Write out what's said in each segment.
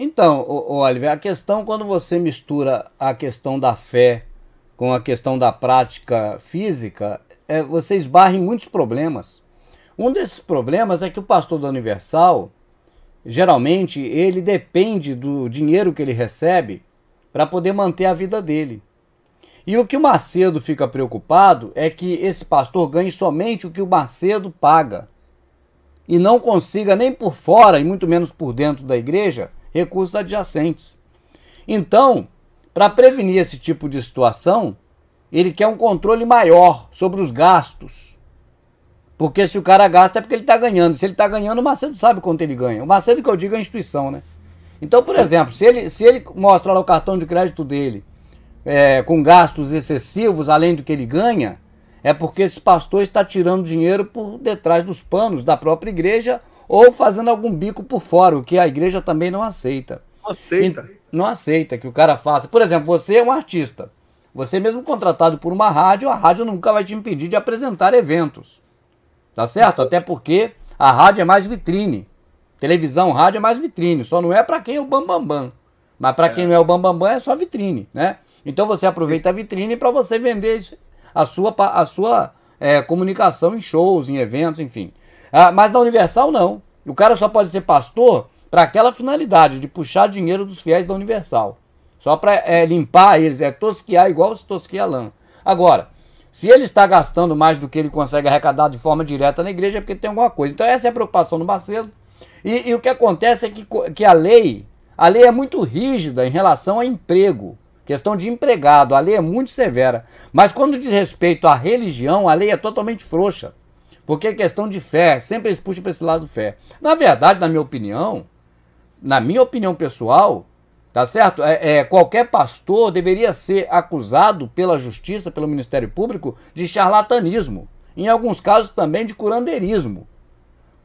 Então, Oliver, a questão quando você mistura a questão da fé com a questão da prática física, você esbarra em muitos problemas. Um desses problemas é que o pastor da Universal, geralmente, ele depende do dinheiro que ele recebe para poder manter a vida dele. E o que o Macedo fica preocupado é que esse pastor ganhe somente o que o Macedo paga e não consiga nem por fora, e muito menos por dentro da igreja, recursos adjacentes. Então, para prevenir esse tipo de situação, ele quer um controle maior sobre os gastos. Porque se o cara gasta é porque ele está ganhando. Se ele está ganhando, o Macedo sabe quanto ele ganha. O Macedo que eu digo é a instituição, né? Então, por exemplo, se ele mostra lá o cartão de crédito dele com gastos excessivos, além do que ele ganha, é porque esse pastor está tirando dinheiro por detrás dos panos da própria igreja ou fazendo algum bico por fora, o que a igreja também não aceita. Não aceita? Não aceita que o cara faça. Por exemplo, você é um artista. Você mesmo contratado por uma rádio, a rádio nunca vai te impedir de apresentar eventos. Tá certo? Até porque a rádio é mais vitrine. Televisão, rádio é mais vitrine. Só não é para quem é o bambambam. Mas para quem não é o bambambam é só vitrine, né? Então você aproveita a vitrine para você vender a sua comunicação em shows, em eventos, enfim. Mas na Universal não. O cara só pode ser pastor para aquela finalidade de puxar dinheiro dos fiéis da Universal. Só para limpar eles, tosquiar igual se tosquia lã. Agora, se ele está gastando mais do que ele consegue arrecadar de forma direta na igreja é porque tem alguma coisa. Então essa é a preocupação do Macedo. E o que acontece é que a lei é muito rígida em relação a emprego. Questão de empregado, a lei é muito severa. Mas quando diz respeito à religião, a lei é totalmente frouxa. Porque é questão de fé, sempre eles puxam para esse lado fé. Na verdade, na minha opinião pessoal, tá certo? Qualquer pastor deveria ser acusado pela justiça, pelo Ministério Público, de charlatanismo. Em alguns casos também de curandeirismo.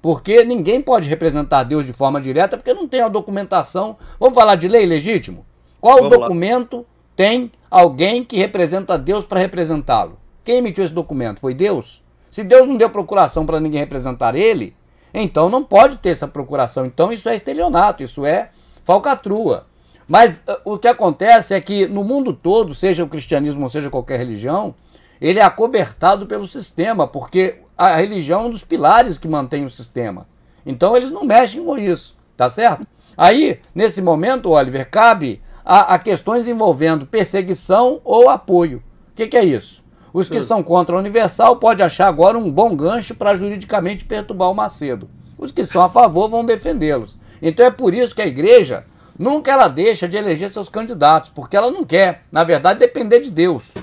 Porque ninguém pode representar Deus de forma direta porque não tem a documentação. Vamos falar de lei legítimo? Qual documento tem alguém que representa Deus para representá-lo? Quem emitiu esse documento? Foi Deus? Se Deus não deu procuração para ninguém representar ele, então não pode ter essa procuração. Então isso é estelionato, isso é falcatrua. Mas o que acontece é que no mundo todo, seja o cristianismo ou seja qualquer religião, ele é acobertado pelo sistema, porque a religião é um dos pilares que mantém o sistema. Então eles não mexem com isso, tá certo? Aí, nesse momento, Oliver, cabe a questões envolvendo perseguição ou apoio. O que é isso? Os que são contra a Universal podem achar agora um bom gancho para juridicamente perturbar o Macedo. Os que são a favor vão defendê-los. Então é por isso que a igreja nunca ela deixa de eleger seus candidatos, porque ela não quer, na verdade, depender de Deus.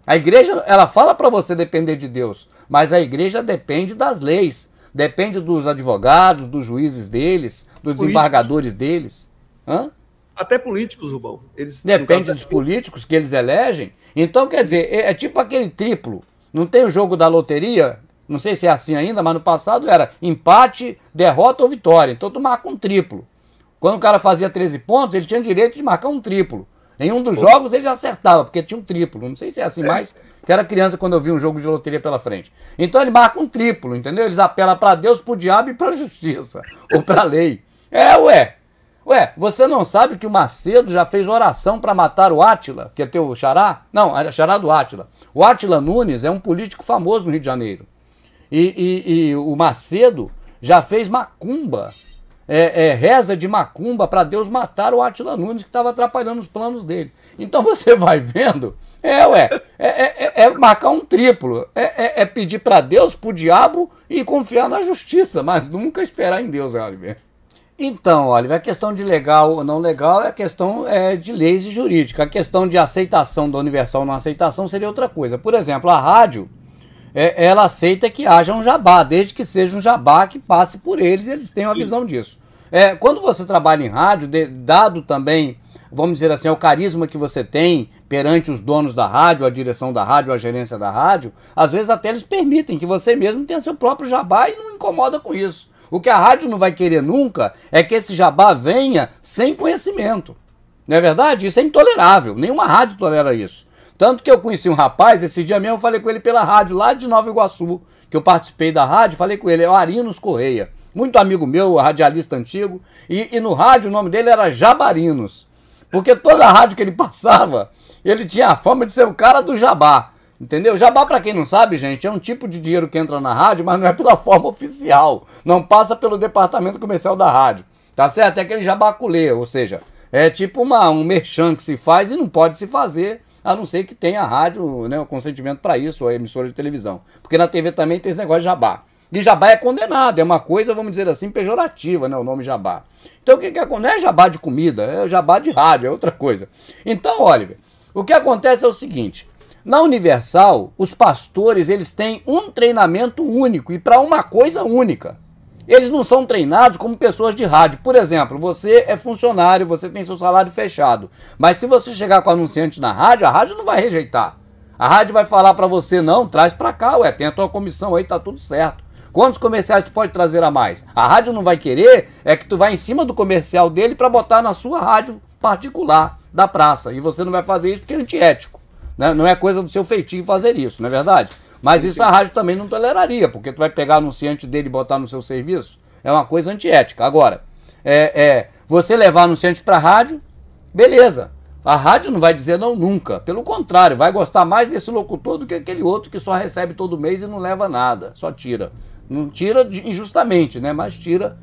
A igreja, ela fala para você depender de Deus, mas a igreja depende das leis, depende dos advogados, dos juízes deles, dos desembargadores deles. Até políticos, Rubão. Depende dos políticos que eles elegem. Então, quer dizer, é tipo aquele triplo. Não tem o jogo da loteria? Não sei se é assim ainda, mas no passado era empate, derrota ou vitória. Então tu marca um triplo. Quando o cara fazia 13 pontos, ele tinha direito de marcar um triplo. Em um dos jogos ele já acertava, porque tinha um triplo. Não sei se é assim mais, que era criança quando eu vi um jogo de loteria pela frente. Então ele marca um triplo, entendeu? Eles apelam para Deus, para o diabo e para a justiça. Ou para a lei. Ué, você não sabe que o Macedo já fez oração para matar o Átila, que é teu xará? Não, é xará do Átila. O Átila Nunes é um político famoso no Rio de Janeiro. E o Macedo já fez macumba, reza de macumba para Deus matar o Átila Nunes, que estava atrapalhando os planos dele. Então você vai vendo, marcar um triplo, pedir para Deus, para o diabo e confiar na justiça, mas nunca esperar em Deus, Oliver. Então, Oliver, a questão de legal ou não legal é a questão de leis e jurídica. A questão de aceitação da Universal ou não aceitação seria outra coisa. Por exemplo, a rádio, ela aceita que haja um jabá, desde que seja um jabá que passe por eles e eles tenham a visão disso. Quando você trabalha em rádio, dado também, vamos dizer assim, o carisma que você tem perante os donos da rádio, a direção da rádio, a gerência da rádio, às vezes até eles permitem que você mesmo tenha seu próprio jabá e não incomoda com isso. O que a rádio não vai querer nunca é que esse jabá venha sem conhecimento. Não é verdade? Isso é intolerável. Nenhuma rádio tolera isso. Tanto que eu conheci um rapaz, esse dia mesmo eu falei com ele pela rádio lá de Nova Iguaçu, que eu participei da rádio, falei com ele, é o Arinos Correia. muito amigo meu, radialista antigo, e no rádio o nome dele era Jabarinos. Porque toda a rádio que ele passava, ele tinha a fama de ser o cara do jabá. Entendeu? Jabá, pra quem não sabe, gente, é um tipo de dinheiro que entra na rádio, mas não é pela forma oficial. Não passa pelo departamento comercial da rádio. Tá certo? É aquele jabaculê, ou seja, é tipo um merchan que se faz e não pode se fazer, a não ser que tenha a rádio, né, o consentimento para isso, ou a emissora de televisão. Porque na TV também tem esse negócio de jabá. E jabá é condenado, é uma coisa, vamos dizer assim, pejorativa, né, o nome jabá. Então o que acontece? Não é jabá de comida, é jabá de rádio, é outra coisa. Então, Oliver, o que acontece é o seguinte: na Universal, os pastores, eles têm um treinamento único e para uma coisa única. Eles não são treinados como pessoas de rádio. Por exemplo, você é funcionário, você tem seu salário fechado. Mas se você chegar com o anunciante na rádio, a rádio não vai rejeitar. A rádio vai falar para você, não, traz para cá, ué, tem a tua comissão aí, tá tudo certo. Quantos comerciais tu pode trazer a mais? A rádio não vai querer, é que tu vai em cima do comercial dele para botar na sua rádio particular da praça. E você não vai fazer isso porque é antiético. Né? Não é coisa do seu feitio fazer isso, não é verdade? Mas isso a rádio também não toleraria, porque tu vai pegar o anunciante dele e botar no seu serviço. É uma coisa antiética. Agora, você levar anunciante para a rádio, beleza. A rádio não vai dizer não nunca. Pelo contrário, vai gostar mais desse locutor do que aquele outro que só recebe todo mês e não leva nada. Só tira. Não tira injustamente, né? Mas tira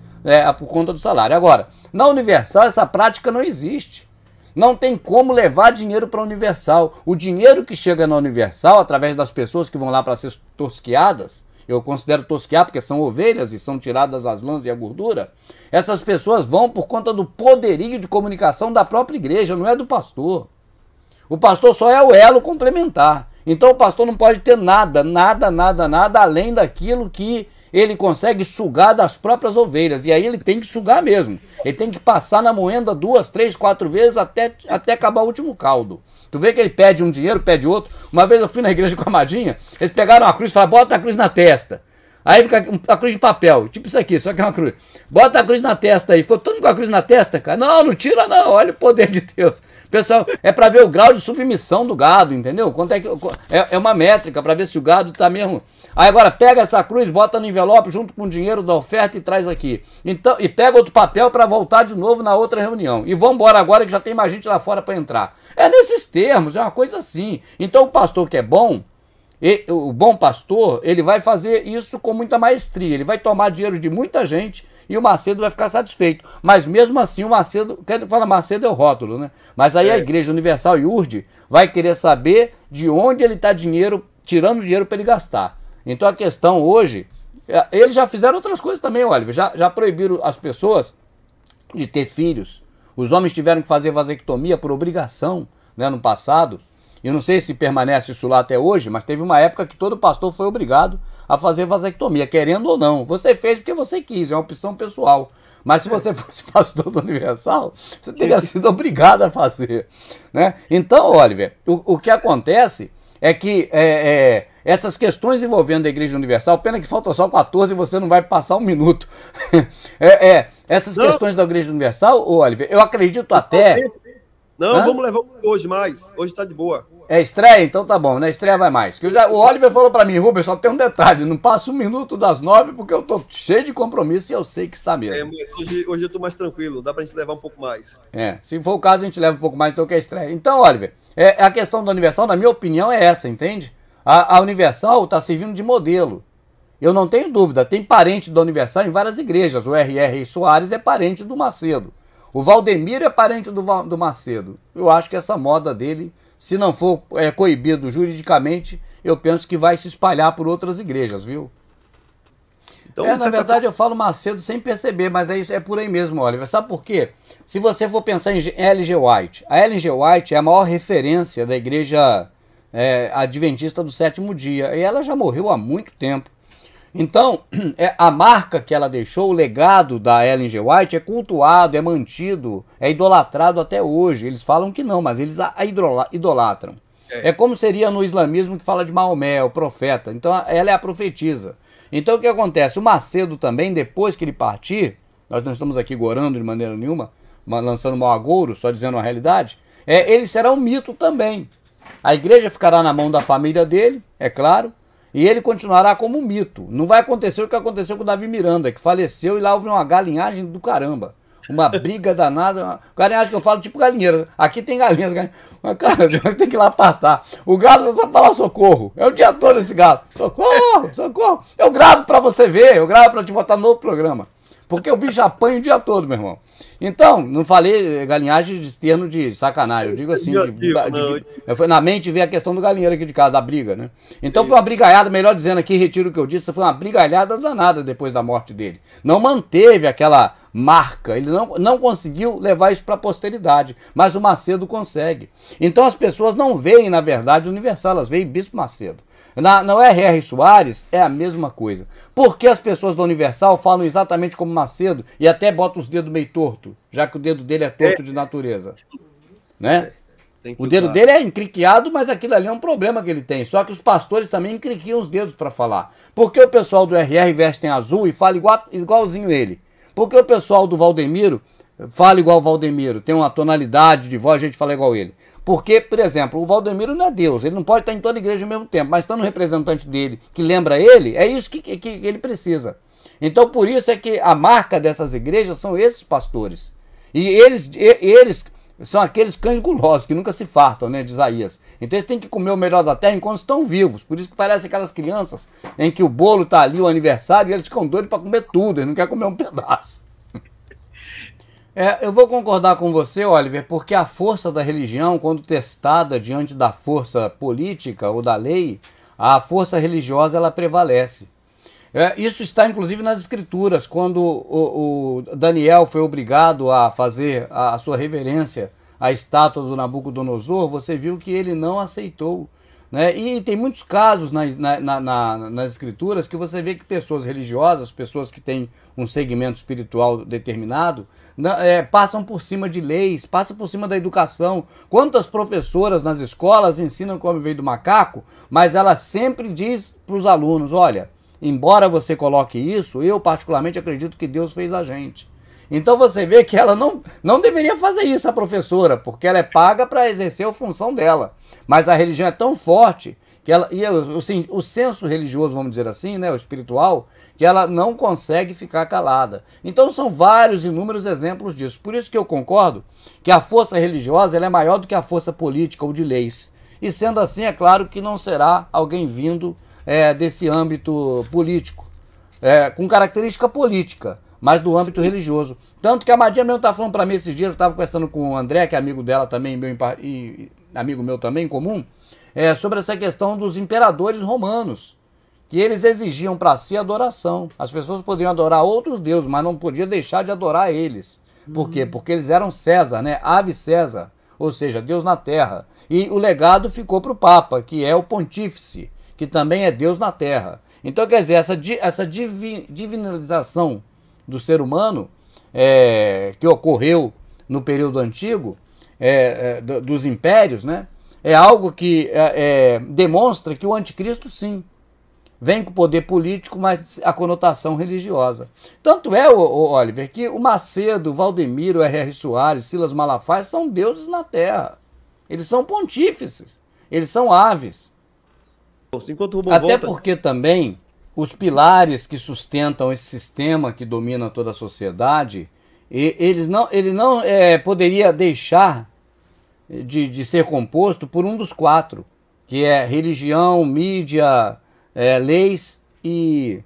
por conta do salário. Agora, na Universal essa prática não existe. Não tem como levar dinheiro para a Universal. O dinheiro que chega na Universal, através das pessoas que vão lá para ser tosquiadas, eu considero tosquiar porque são ovelhas e são tiradas as lãs e a gordura, essas pessoas vão por conta do poderio de comunicação da própria igreja, não é do pastor. O pastor só é o elo complementar. Então o pastor não pode ter nada além daquilo que ele consegue sugar das próprias ovelhas. E aí ele tem que sugar mesmo. Ele tem que passar na moenda 2, 3, 4 vezes até acabar o último caldo. Tu vê que ele pede um dinheiro, pede outro. Uma vez eu fui na igreja com a Madinha, eles pegaram a cruz e falaram, bota a cruz na testa. Aí fica a cruz de papel, tipo isso aqui, só que é uma cruz. Bota a cruz na testa aí. Ficou todo mundo com a cruz na testa, cara. Não tira não, olha o poder de Deus. Pessoal, é para ver o grau de submissão do gado, entendeu? Quanto é uma métrica para ver se o gado tá mesmo. Aí agora pega essa cruz, bota no envelope junto com o dinheiro da oferta e traz aqui. Então, e pega outro papel para voltar de novo na outra reunião. E vamos embora agora que já tem mais gente lá fora para entrar. É nesses termos, é uma coisa assim. Então o pastor que é bom, o bom pastor, ele vai fazer isso com muita maestria. Ele vai tomar dinheiro de muita gente e o Macedo vai ficar satisfeito. Mas mesmo assim o Macedo, quem fala Macedo é o rótulo, né? Mas aí a Igreja Universal e URD vai querer saber de onde ele está tirando dinheiro para ele gastar. Então a questão hoje, eles já fizeram outras coisas também, Oliver, já proibiram as pessoas de ter filhos. Os homens tiveram que fazer vasectomia por obrigação, né, no passado. Eu não sei se permanece isso lá até hoje, mas teve uma época que todo pastor foi obrigado a fazer vasectomia, querendo ou não. Você fez porque você quis, é uma opção pessoal. Mas se você fosse pastor do Universal, você teria sido obrigado a fazer. Né? Então, Oliver, o que acontece é que essas questões envolvendo a Igreja Universal, pena que falta só 14 e você não vai passar um minuto. Essas questões da Igreja Universal, Oliver, eu acredito até... Não, vamos levar hoje mais. Hoje tá de boa. É estreia? Então tá bom, na estreia vai mais. O Oliver falou pra mim, Rubens, só tem um detalhe, não passa um minuto das 9 porque eu tô cheio de compromisso e eu sei que está mesmo. Mas hoje eu tô mais tranquilo, dá pra gente levar um pouco mais. Se for o caso a gente leva um pouco mais, então que é estreia. Então, Oliver, a questão da Universal, na minha opinião, é essa, entende? A Universal tá servindo de modelo. Eu não tenho dúvida, tem parente da Universal em várias igrejas. O R.R. Soares é parente do Macedo. O Valdemiro é parente do Macedo. Eu acho que essa moda dele, se não for coibido juridicamente, eu penso que vai se espalhar por outras igrejas, viu? Então, na verdade, eu falo Macedo sem perceber, mas é por aí mesmo, Oliver. Sabe por quê? Se você for pensar em Ellen G. White, a Ellen G. White é a maior referência da igreja adventista do sétimo dia. E ela já morreu há muito tempo. Então, a marca que ela deixou, o legado da Ellen G. White é cultuado, é mantido, é idolatrado até hoje. Eles falam que não, mas eles a idolatram. É como seria no islamismo que fala de Maomé, o profeta. Então, ela é a profetisa. Então, o que acontece? O Macedo também, depois que ele partir, nós não estamos aqui gorando de maneira nenhuma, lançando mau agouro, só dizendo a realidade, ele será um mito também. A igreja ficará na mão da família dele, é claro, E ele continuará como um mito. Não vai acontecer o que aconteceu com o Davi Miranda, que faleceu e lá houve uma galinhagem do caramba. Uma briga danada. Galinhagem que eu falo tipo galinheiro. Aqui tem galinhas. Mas, cara, tem que ir lá apartar. O galo só fala socorro. É o dia todo esse galo. Socorro, socorro. Eu gravo pra você ver. Eu gravo pra te botar no novo programa. Porque o bicho apanha o dia todo, meu irmão. Então, não falei galinhagem de termo de sacanagem. Eu digo assim, foi na mente ver a questão do galinheiro aqui de casa, da briga, né? Então foi uma brigaiada, melhor dizendo aqui, retiro o que eu disse, foi uma brigaiada danada depois da morte dele. Não manteve aquela marca, ele não conseguiu levar isso para a posteridade, mas o Macedo consegue. Então as pessoas não veem, na verdade, o Universal, elas veem Bispo Macedo. Na R.R. Soares é a mesma coisa. Por que as pessoas da Universal falam exatamente como Macedo e até botam os dedos meio torto, já que o dedo dele é torto de natureza? Né? O dedo dele é encriquiado, mas aquilo ali é um problema que ele tem. Só que os pastores também encriquiam os dedos para falar. Por que o pessoal do R.R. veste em azul e fala igualzinho ele? Por que o pessoal do Valdemiro fala igual o Valdemiro? Tem uma tonalidade de voz, a gente fala igual ele. Porque, por exemplo, o Valdemiro não é Deus, ele não pode estar em toda a igreja ao mesmo tempo, mas estando um representante dele que lembra ele, é isso que ele precisa. Então, por isso é que a marca dessas igrejas são esses pastores. E eles são aqueles cães gulosos que nunca se fartam, né, de Isaías. Então eles têm que comer o melhor da terra enquanto estão vivos. Por isso que parece aquelas crianças em que o bolo está ali, o aniversário, e eles ficam doidos para comer tudo, eles não querem comer um pedaço. Eu vou concordar com você, Oliver, porque a força da religião, quando testada diante da força política ou da lei, a força religiosa ela prevalece. Isso está inclusive nas escrituras, quando o Daniel foi obrigado a fazer a sua reverência à estátua do Nabucodonosor, você viu que ele não aceitou. Né? E tem muitos casos nas escrituras que você vê que pessoas religiosas, pessoas que têm um segmento espiritual determinado, passam por cima de leis, passam por cima da educação. Quantas professoras nas escolas ensinam como veio do macaco, mas ela sempre diz para os alunos, olha, embora você coloque isso, eu particularmente acredito que Deus fez a gente. Então você vê que ela não deveria fazer isso, a professora, porque ela é paga para exercer a função dela. Mas a religião é tão forte que ela, e o senso religioso, vamos dizer assim, né, o espiritual, que ela não consegue ficar calada. Então são vários inúmeros exemplos disso. Por isso que eu concordo que a força religiosa ela é maior do que a força política ou de leis. E sendo assim, é claro que não será alguém vindo desse âmbito político, com característica política, mas do âmbito religioso. Tanto que a Madinha mesmo está falando para mim esses dias, eu estava conversando com o André, que é amigo dela também, e amigo meu também em comum, sobre essa questão dos imperadores romanos, que eles exigiam para si adoração. As pessoas poderiam adorar outros deuses, mas não podiam deixar de adorar eles. Por quê? Porque eles eram César, né? Ave César, ou seja, Deus na terra. E o legado ficou para o Papa, que é o pontífice, que também é Deus na terra. Então, quer dizer, essa divinalização do ser humano que ocorreu no período antigo, dos impérios, né, é algo que demonstra que o anticristo, sim, vem com poder político, mas a conotação religiosa. Tanto Oliver, que o Macedo, o Valdemiro, o R.R. Soares, Silas Malafaia são deuses na terra. Eles são pontífices, eles são aves. Até porque também os pilares que sustentam esse sistema que domina toda a sociedade, ele não poderia deixar de ser composto por um dos quatro, que é religião, mídia, leis e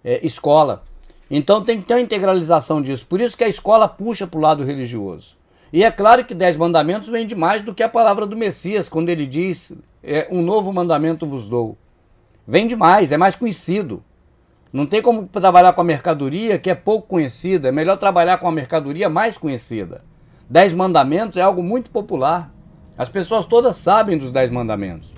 escola. Então tem que ter uma integralização disso. Por isso que a escola puxa para o lado religioso. E é claro que 10 mandamentos vem de mais do que a palavra do Messias, quando ele diz, um novo mandamento vos dou. Vem demais, é mais conhecido. Não tem como trabalhar com a mercadoria que é pouco conhecida. É melhor trabalhar com a mercadoria mais conhecida. 10 mandamentos é algo muito popular. As pessoas todas sabem dos 10 mandamentos.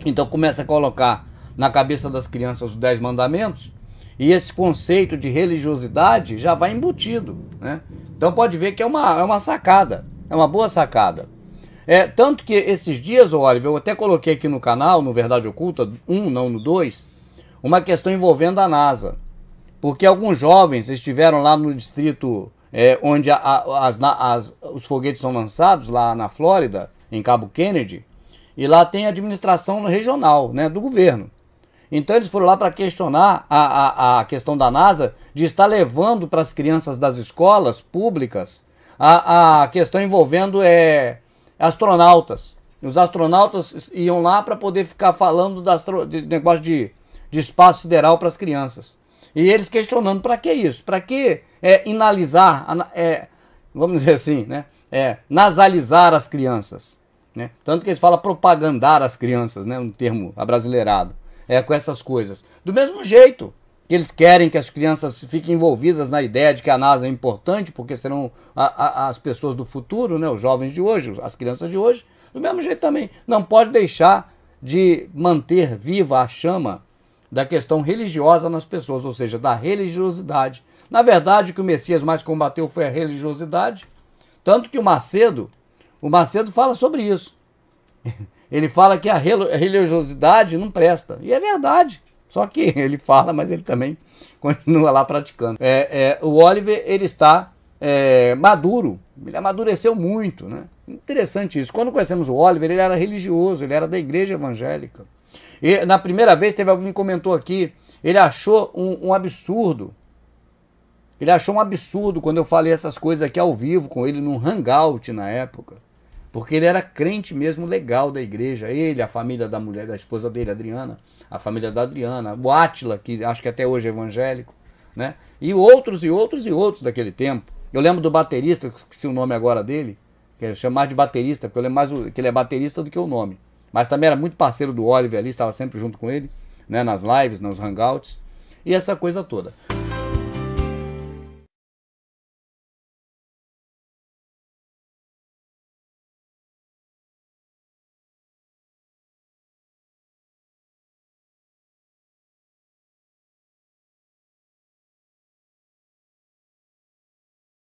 Então começa a colocar na cabeça das crianças os 10 mandamentos e esse conceito de religiosidade já vai embutido, né? Então pode ver que é uma sacada, é uma boa sacada. Tanto que esses dias, Oliver, eu até coloquei aqui no canal, no Verdade Oculta 1, não no 2, uma questão envolvendo a NASA. Porque alguns jovens estiveram lá no distrito onde os foguetes são lançados, lá na Flórida, em Cabo Kennedy, e lá tem administração regional, né, do governo. Então eles foram lá para questionar a questão da NASA de estar levando para as crianças das escolas públicas a questão envolvendo astronautas. Os astronautas iam lá para poder ficar falando de negócio de espaço sideral para as crianças. E eles questionando para que isso? Para que inalizar, vamos dizer assim, né? Nasalizar as crianças. Né? Tanto que eles falam propagandar as crianças, né? Um termo abrasileirado. Com essas coisas. Do mesmo jeito que eles querem que as crianças fiquem envolvidas na ideia de que a NASA é importante, porque serão as pessoas do futuro, né? Os jovens de hoje, as crianças de hoje, do mesmo jeito também. Não pode deixar de manter viva a chama da questão religiosa nas pessoas, ou seja, da religiosidade. Na verdade, o que o Messias mais combateu foi a religiosidade, tanto que o Macedo fala sobre isso. Ele fala que a religiosidade não presta. E é verdade. Só que ele fala, mas ele também continua lá praticando. O Oliver, ele está maduro. Ele amadureceu muito, né? Interessante isso. Quando conhecemos o Oliver, ele era religioso, ele era da igreja evangélica. E na primeira vez, teve alguém que comentou aqui, ele achou um absurdo. Ele achou um absurdo quando eu falei essas coisas aqui ao vivo com ele num hangout na época. Porque ele era crente mesmo legal da igreja. Ele, a família da mulher, da esposa dele, Adriana, a família da Adriana, o Átila, que acho que até hoje é evangélico, né? E outros daquele tempo. Eu lembro do baterista, esqueci o nome agora dele, que eu chamo mais de baterista, porque eu lembro mais que ele é baterista do que o nome. Mas também era muito parceiro do Oliver ali, estava sempre junto com ele, né? Nas lives, nos hangouts, e essa coisa toda.